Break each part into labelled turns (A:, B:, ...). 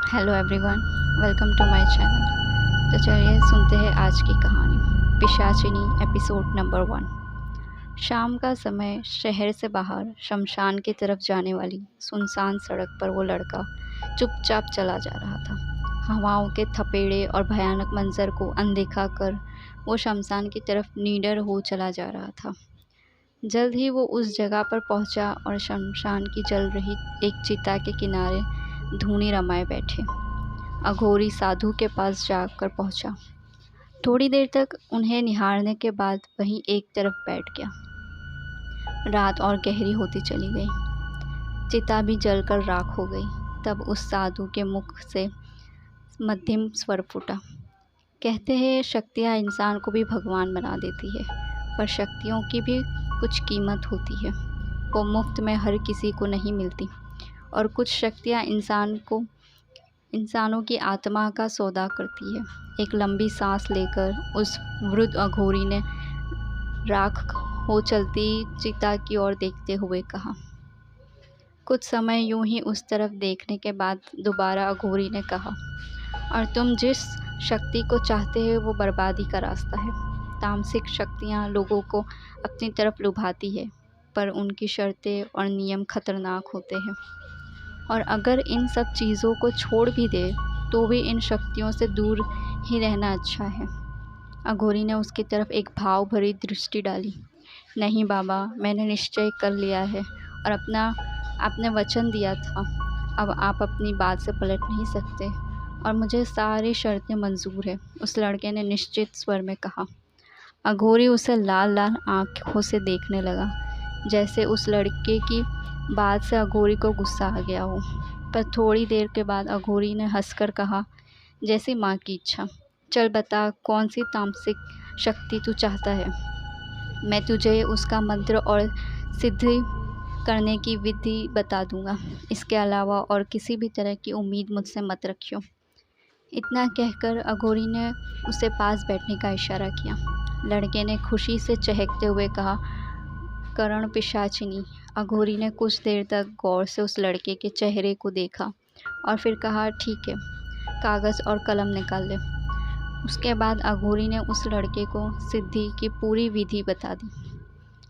A: Hello everyone, welcome to my channel. तो चलिए सुनते हैं आज की कहानी, पिशाचिनी एपिसोड नंबर 1। शाम का समय, शहर से बाहर शमशान की तरफ जाने वाली सुनसान सड़क पर वो लड़का चुपचाप चला जा रहा था। हवाओं के थपेड़े और भयानक मंजर को अनदेखा कर वो शमशान की तरफ निडर हो चला जा रहा था। जल्द ही वो उस जगह पर पहुंचा और शमशान की जल रही एक चिता के किनारे धूनी रमाए बैठे अघोरी साधु के पास जाकर पहुंचा। थोड़ी देर तक उन्हें निहारने के बाद वहीं एक तरफ बैठ गया। रात और गहरी होती चली गई, चिता भी जलकर राख हो गई। तब उस साधु के मुख से मध्यम स्वर फूटा। कहते हैं शक्तियाँ इंसान को भी भगवान बना देती है, पर शक्तियों की भी कुछ कीमत होती है। वो मुफ्त में हर किसी को नहीं मिलती, और कुछ शक्तियाँ इंसानों की आत्मा का सौदा करती है। एक लंबी सांस लेकर उस वृद्ध अघोरी ने राख हो चलती चिता की ओर देखते हुए कहा। कुछ समय यूं ही उस तरफ देखने के बाद दोबारा अघोरी ने कहा, और तुम जिस शक्ति को चाहते हो वो बर्बादी का रास्ता है। तामसिक शक्तियाँ लोगों को अपनी तरफ लुभाती है, पर उनकी शर्तें और नियम खतरनाक होते हैं। और अगर इन सब चीज़ों को छोड़ भी दे तो भी इन शक्तियों से दूर ही रहना अच्छा है। अघोरी ने उसकी तरफ एक भाव भरी दृष्टि डाली। नहीं बाबा, मैंने निश्चय कर लिया है और आपने वचन दिया था। अब आप अपनी बात से पलट नहीं सकते, और मुझे सारी शर्तें मंजूर है, उस लड़के ने निश्चित स्वर में कहा। अघोरी उसे लाल लाल आंखों से देखने लगा, जैसे उस लड़के की बात से अघोरी को गुस्सा आ गया हो। पर थोड़ी देर के बाद अघोरी ने हंसकर कहा, जैसी माँ की इच्छा। चल बता, कौन सी तामसिक शक्ति तू चाहता है? मैं तुझे उसका मंत्र और सिद्धि करने की विधि बता दूंगा। इसके अलावा और किसी भी तरह की उम्मीद मुझसे मत रखियो। इतना कहकर अघोरी ने उसे पास बैठने का इशारा किया। लड़के ने खुशी से चहकते हुए कहा, करण पिशाचिनी। अघोरी ने कुछ देर तक गौर से उस लड़के के चेहरे को देखा और फिर कहा, ठीक है, कागज़ और कलम निकाल ले। उसके बाद अघोरी ने उस लड़के को सिद्धि की पूरी विधि बता दी।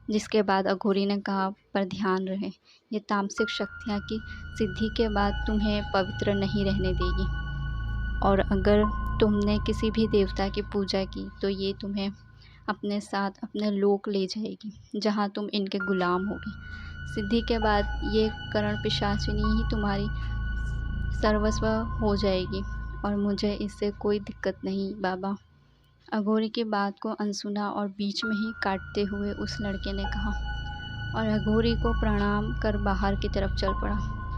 A: जिसके बाद अघोरी ने कहा, पर ध्यान रहे, ये तामसिक शक्तियाँ की सिद्धि के बाद तुम्हें पवित्र नहीं रहने देगी, और अगर तुमने किसी भी देवता की पूजा की तो ये तुम्हें अपने साथ अपने लोक ले जाएगी, जहाँ तुम इनके गुलाम होगे। सिद्धि के बाद ये करण पिशाचिनी ही तुम्हारी सर्वस्व हो जाएगी, और मुझे इससे कोई दिक्कत नहीं बाबा। अघोरी की बात को अनसुना और बीच में ही काटते हुए उस लड़के ने कहा, और अघोरी को प्रणाम कर बाहर की तरफ चल पड़ा।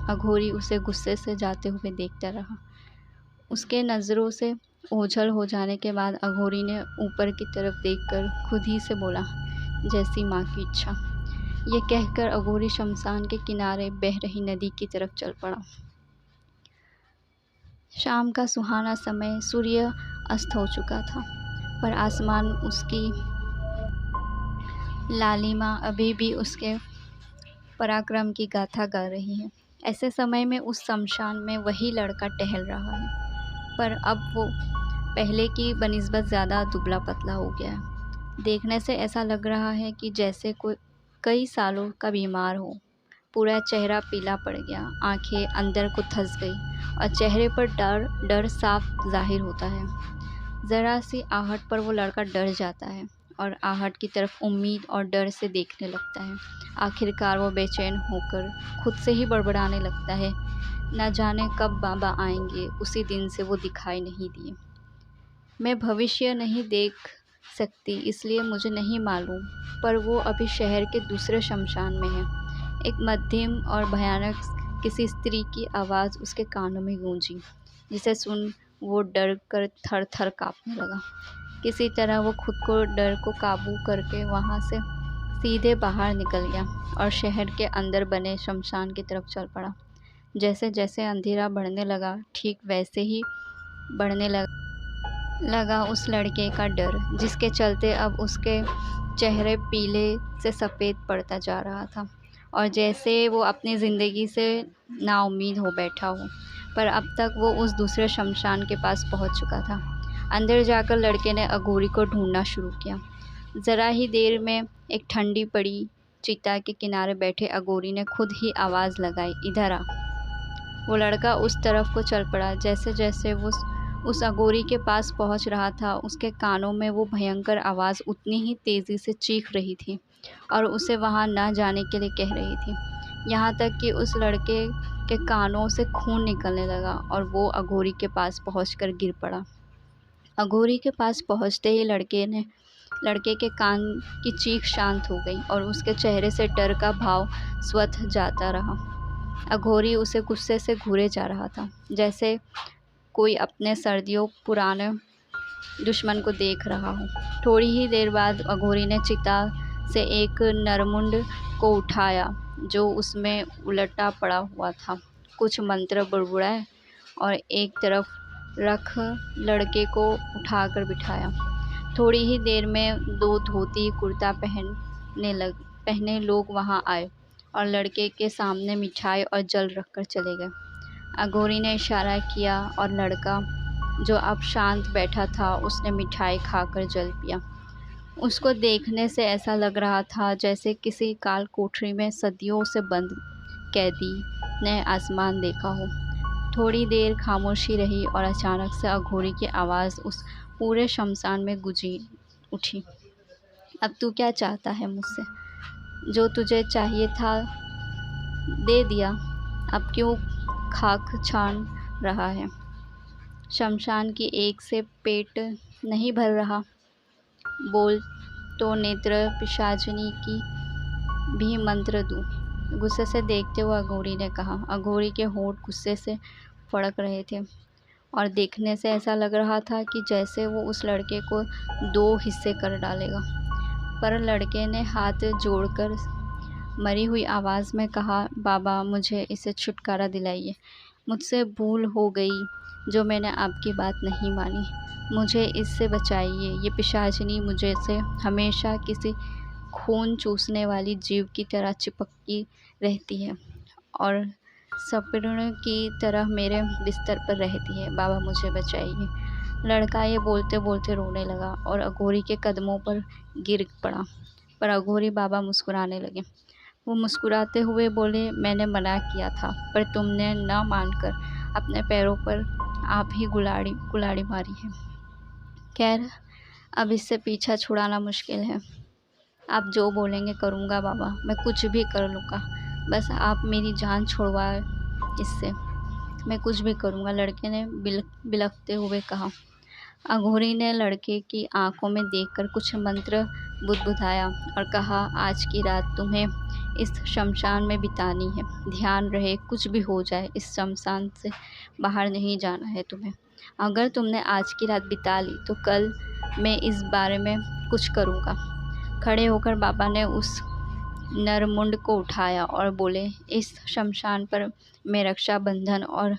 A: अघोरी उसे गुस्से से जाते हुए देखता रहा। उसके नज़रों से ओझल हो जाने के बाद अघोरी ने ऊपर की तरफ देखकर खुद ही से बोला, जैसी माँ की इच्छा। ये कहकर अघोरी शमशान के किनारे बह रही नदी की तरफ चल पड़ा। शाम का सुहाना समय, सूर्य अस्त हो चुका था, पर आसमान उसकी लालिमा अभी भी उसके पराक्रम की गाथा गा रही है। ऐसे समय में उस शमशान में वही लड़का टहल रहा है, पर अब वो पहले की बनिस्बत ज़्यादा दुबला पतला हो गया है। देखने से ऐसा लग रहा है कि जैसे कोई कई सालों का बीमार हो। पूरा चेहरा पीला पड़ गया, आंखें अंदर को धंस गई, और चेहरे पर डर साफ जाहिर होता है। ज़रा सी आहट पर वो लड़का डर जाता है, और आहट की तरफ उम्मीद और डर से देखने लगता है। आखिरकार वो बेचैन होकर खुद से ही बड़बड़ाने लगता है, न जाने कब बाबा आएंगे। उसी दिन से वो दिखाई नहीं दिए। मैं भविष्य नहीं देख सकती, इसलिए मुझे नहीं मालूम, पर वो अभी शहर के दूसरे शमशान में है। एक मध्यम और भयानक किसी स्त्री की आवाज़ उसके कानों में गूंजी, जिसे सुन वो डर कर थर थर काँपने लगा। किसी तरह वो खुद को डर को काबू करके वहाँ से सीधे बाहर निकल गया और शहर के अंदर बने शमशान की तरफ चल पड़ा। जैसे जैसे अंधेरा बढ़ने लगा, ठीक वैसे ही बढ़ने लगा उस लड़के का डर, जिसके चलते अब उसके चेहरे पीले से सफ़ेद पड़ता जा रहा था, और जैसे वो अपनी ज़िंदगी से नाउम्मीद हो बैठा हो। पर अब तक वो उस दूसरे शमशान के पास पहुंच चुका था। अंदर जाकर लड़के ने अघोरी को ढूंढना शुरू किया। ज़रा ही देर में एक ठंडी पड़ी चिता के किनारे बैठे अघोरी ने खुद ही आवाज़ लगाई, इधर आ। वो लड़का उस तरफ को चल पड़ा। जैसे जैसे वो उस अघोरी के पास पहुंच रहा था, उसके कानों में वो भयंकर आवाज़ उतनी ही तेज़ी से चीख रही थी और उसे वहां न जाने के लिए कह रही थी। यहाँ तक कि उस लड़के के कानों से खून निकलने लगा और वो अघोरी के पास पहुंचकर गिर पड़ा। अघोरी के पास पहुंचते ही लड़के के कान की चीख शांत हो गई और उसके चेहरे से डर का भाव स्वतः जाता रहा। अघोरी उसे गुस्से से घूरे जा रहा था, जैसे कोई अपने सर्दियों पुराने दुश्मन को देख रहा हो। थोड़ी ही देर बाद अघोरी ने चिता से एक नरमुंड को उठाया जो उसमें उलटा पड़ा हुआ था। कुछ मंत्र बुड़बुड़ाए और एक तरफ रख लड़के को उठाकर बिठाया। थोड़ी ही देर में 2 धोती कुर्ता पहने लोग वहां आए और लड़के के सामने मिठाई और जल रखकर चले गए। अघोरी ने इशारा किया और लड़का, जो अब शांत बैठा था, उसने मिठाई खाकर जल पिया। उसको देखने से ऐसा लग रहा था जैसे किसी काल कोठरी में सदियों से बंद कैदी ने आसमान देखा हो। थोड़ी देर खामोशी रही और अचानक से अघोरी की आवाज़ उस पूरे शमशान में गूंजी उठी, अब तू क्या चाहता है मुझसे? जो तुझे चाहिए था दे दिया, अब क्यों खाक छान रहा है? शमशान की एक से पेट नहीं भर रहा? बोल तो नेत्र पिशाचिनी की भी मंत्र दूं। गुस्से से देखते हुए अघोरी ने कहा। अघोरी के होंठ गुस्से से फड़क रहे थे और देखने से ऐसा लग रहा था कि जैसे वो उस लड़के को 2 हिस्से कर डालेगा। पर लड़के ने हाथ जोड़कर मरी हुई आवाज़ में कहा, बाबा मुझे इसे छुटकारा दिलाइए। मुझसे भूल हो गई जो मैंने आपकी बात नहीं मानी। मुझे इससे बचाइए। ये पिशाचिनी मुझे से हमेशा किसी खून चूसने वाली जीव की तरह चिपकी रहती है और सपर्ण की तरह मेरे बिस्तर पर रहती है। बाबा मुझे बचाइए। लड़का ये बोलते बोलते रोने लगा और अघोरी के कदमों पर गिर पड़ा। पर अघोरी बाबा मुस्कुराने लगे। वो मुस्कुराते हुए बोले, मैंने मना किया था पर तुमने न मानकर अपने पैरों पर आप ही कुल्हाड़ी मारी है। खैर अब इससे पीछा छुड़ाना मुश्किल है। आप जो बोलेंगे करूँगा बाबा, मैं कुछ भी कर लूँगा, बस आप मेरी जान छुड़वाए इससे, मैं कुछ भी करूँगा, लड़के ने बिलखते हुए कहा। अघोरी ने लड़के की आंखों में देखकर कुछ मंत्र बुदबुदाया और कहा, आज की रात तुम्हें इस शमशान में बितानी है। ध्यान रहे कुछ भी हो जाए, इस शमशान से बाहर नहीं जाना है तुम्हें। अगर तुमने आज की रात बिता ली तो कल मैं इस बारे में कुछ करूँगा। खड़े होकर बाबा ने उस नरमुंड को उठाया और बोले, इस शमशान पर मैं रक्षा बंधन और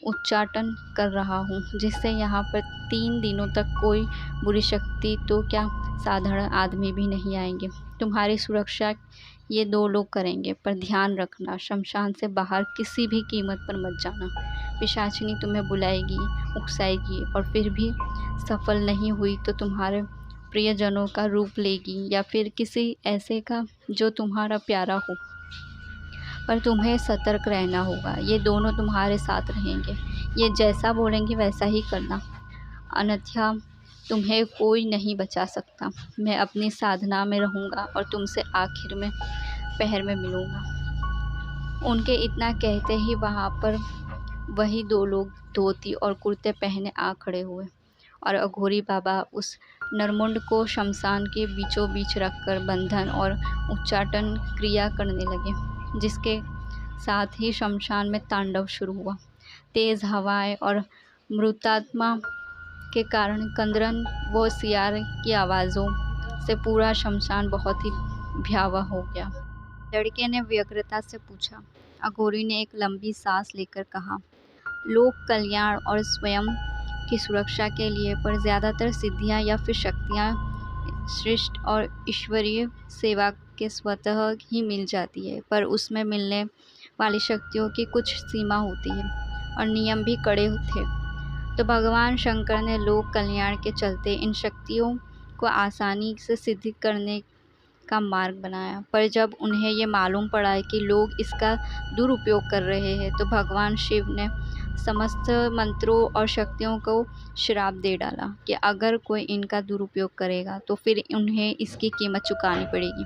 A: उच्चाटन कर रहा हूँ, जिससे यहाँ पर 3 दिनों तक कोई बुरी शक्ति तो क्या साधारण आदमी भी नहीं आएंगे। तुम्हारी सुरक्षा ये 2 लोग करेंगे, पर ध्यान रखना शमशान से बाहर किसी भी कीमत पर मत जाना। पिशाचिनी तुम्हें बुलाएगी, उकसाएगी और फिर भी सफल नहीं हुई तो तुम्हारे प्रियजनों का रूप लेगी या फिर किसी ऐसे का जो तुम्हारा प्यारा हो, पर तुम्हें सतर्क रहना होगा। ये दोनों तुम्हारे साथ रहेंगे। ये जैसा बोलेंगे वैसा ही करना, अन्यथा तुम्हें कोई नहीं बचा सकता। मैं अपनी साधना में रहूँगा और तुमसे आखिर में पहर में मिलूँगा। उनके इतना कहते ही वहाँ पर वही 2 लोग धोती और कुर्ते पहने आ खड़े हुए और अघोरी बाबा उस नरमुंड को शमशान के बीचों बीच रखकर बंधन और उच्चाटन क्रिया करने लगे, जिसके साथ ही शमशान में तांडव शुरू हुआ। तेज़ हवाएं और मृतात्मा के कारण कंदरन व सियार की आवाज़ों से पूरा शमशान बहुत ही भयावह हो गया। लड़के ने व्यग्रता से पूछा। अघोरी ने एक लंबी सांस लेकर कहा, लोक कल्याण और स्वयं की सुरक्षा के लिए पर ज़्यादातर सिद्धियां या फिर शक्तियां श्रेष्ठ और ईश्वरीय सेवा के स्वतः ही मिल जाती है, पर उसमें मिलने वाली शक्तियों की कुछ सीमा होती है। और नियम भी कड़े थे। तो भगवान शंकर ने लोक कल्याण के चलते इन शक्तियों को आसानी से सिद्ध करने का मार्ग बनाया। पर जब उन्हें ये मालूम पड़ा कि लोग इसका दुरुपयोग कर रहे हैं, तो भगवान शिव ने समस्त मंत्रों और शक्तियों को श्राप दे डाला कि अगर कोई इनका दुरुपयोग करेगा तो फिर उन्हें इसकी कीमत चुकानी पड़ेगी।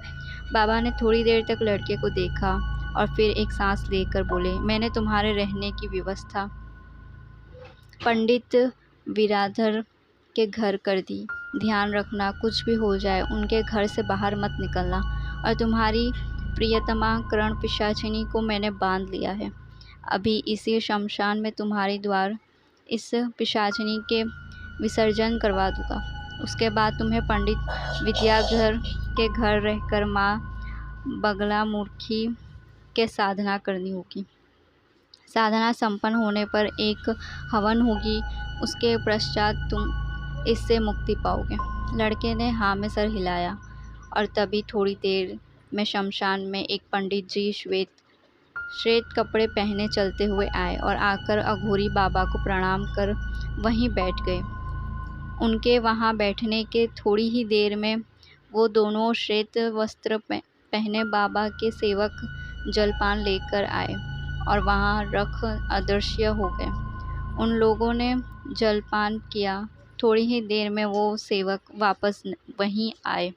A: बाबा ने थोड़ी देर तक लड़के को देखा और फिर एक सांस लेकर बोले, मैंने तुम्हारे रहने की व्यवस्था पंडित विराधर के घर कर दी। ध्यान रखना, कुछ भी हो जाए उनके घर से बाहर मत निकलना। और तुम्हारी प्रियतमा कर्ण पिशाचिनी को मैंने बांध लिया है। अभी इसी शमशान में तुम्हारे द्वार इस पिशाचिनी के विसर्जन करवा दूंगा। उसके बाद तुम्हें पंडित विद्याधर के घर रहकर माँ बगलामुखी के साधना करनी होगी। साधना संपन्न होने पर एक हवन होगी, उसके पश्चात तुम इससे मुक्ति पाओगे। लड़के ने हाँ में सर हिलाया और तभी थोड़ी देर में शमशान में एक पंडित जी श्वेत कपड़े पहने चलते हुए आए और आकर अघोरी बाबा को प्रणाम कर वहीं बैठ गए। उनके वहाँ बैठने के थोड़ी ही देर में वो दोनों श्वेत वस्त्र पहने बाबा के सेवक जलपान लेकर आए और वहाँ रख अदृश्य हो गए। उन लोगों ने जलपान किया। थोड़ी ही देर में वो सेवक वापस वहीं आए।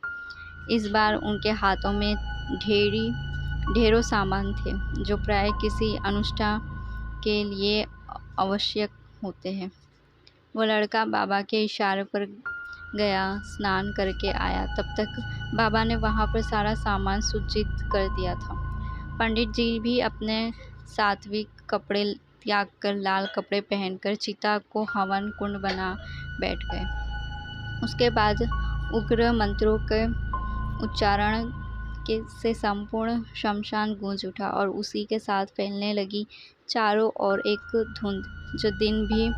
A: इस बार उनके हाथों में ढेरों सामान थे जो प्राय किसी अनुष्ठान के लिए आवश्यक होते हैं। वो लड़का बाबा के इशारे पर गया, स्नान करके आया। तब तक बाबा ने वहाँ पर सारा सामान सुसज्जित कर दिया था। पंडित जी भी अपने सात्विक कपड़े त्याग कर लाल कपड़े पहनकर चिता को हवन कुंड बना बैठ गए। उसके बाद उग्र मंत्रों के उच्चारण से संपूर्ण शमशान गूंज उठा और उसी के साथ फैलने लगी चारों ओर एक धुंध जो दिन भी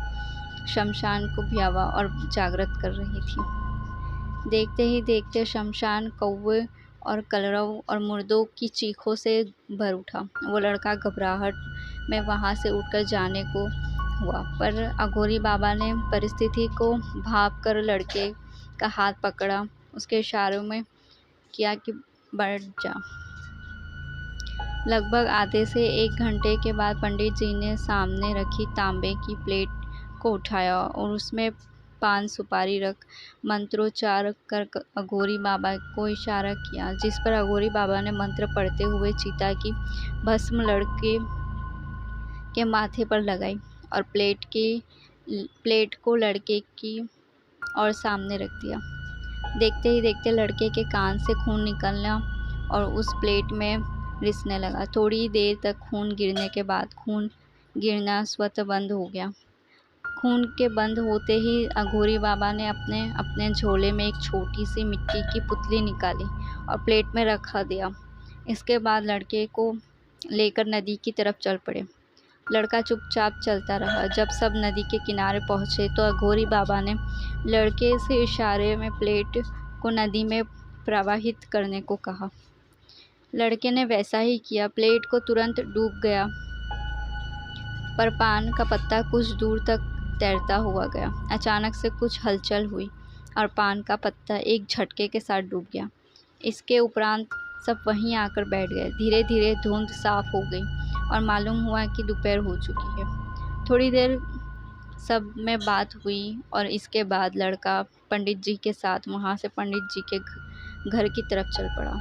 A: शमशान को भयावह और जागृत कर रही थी। देखते ही देखते शमशान कौवे और कलरव और मुर्दों की चीखों से भर उठा। वो लड़का घबराहट में वहाँ से उठकर जाने को हुआ, पर अघोरी बाबा ने परिस्थिति को भांप कर लड़के का हाथ पकड़ा, उसके इशारों में किया कि बढ़ जा। लगभग आधे से 1 घंटे के बाद पंडित जी ने सामने रखी तांबे की प्लेट को उठाया और उसमें पान सुपारी रख मंत्रोच्चार कर अघोरी बाबा को इशारा किया, जिस पर अघोरी बाबा ने मंत्र पढ़ते हुए चिता की भस्म लड़के के माथे पर लगाई और प्लेट को लड़के की और सामने रख दिया। देखते ही देखते लड़के के कान से खून निकलना और उस प्लेट में रिसने लगा। थोड़ी देर तक खून गिरने के बाद खून गिरना स्वतः बंद हो गया। खून के बंद होते ही अघोरी बाबा ने अपने झोले में एक छोटी सी मिट्टी की पुतली निकाली और प्लेट में रखा दिया। इसके बाद लड़के को लेकर नदी की तरफ चल पड़े। लड़का चुपचाप चलता रहा। जब सब नदी के किनारे पहुँचे तो अघोरी बाबा ने लड़के से इशारे में प्लेट को नदी में प्रवाहित करने को कहा। लड़के ने वैसा ही किया। प्लेट को तुरंत डूब गया, पर पान का पत्ता कुछ दूर तक तैरता हुआ गया। अचानक से कुछ हलचल हुई और पान का पत्ता एक झटके के साथ डूब गया। इसके उपरांत सब वहीं आकर बैठ गए। धीरे धीरे धुंध साफ हो गई और मालूम हुआ कि दोपहर हो चुकी है। थोड़ी देर सब में बात हुई और इसके बाद लड़का पंडित जी के साथ वहाँ से पंडित जी के घर की तरफ चल पड़ा।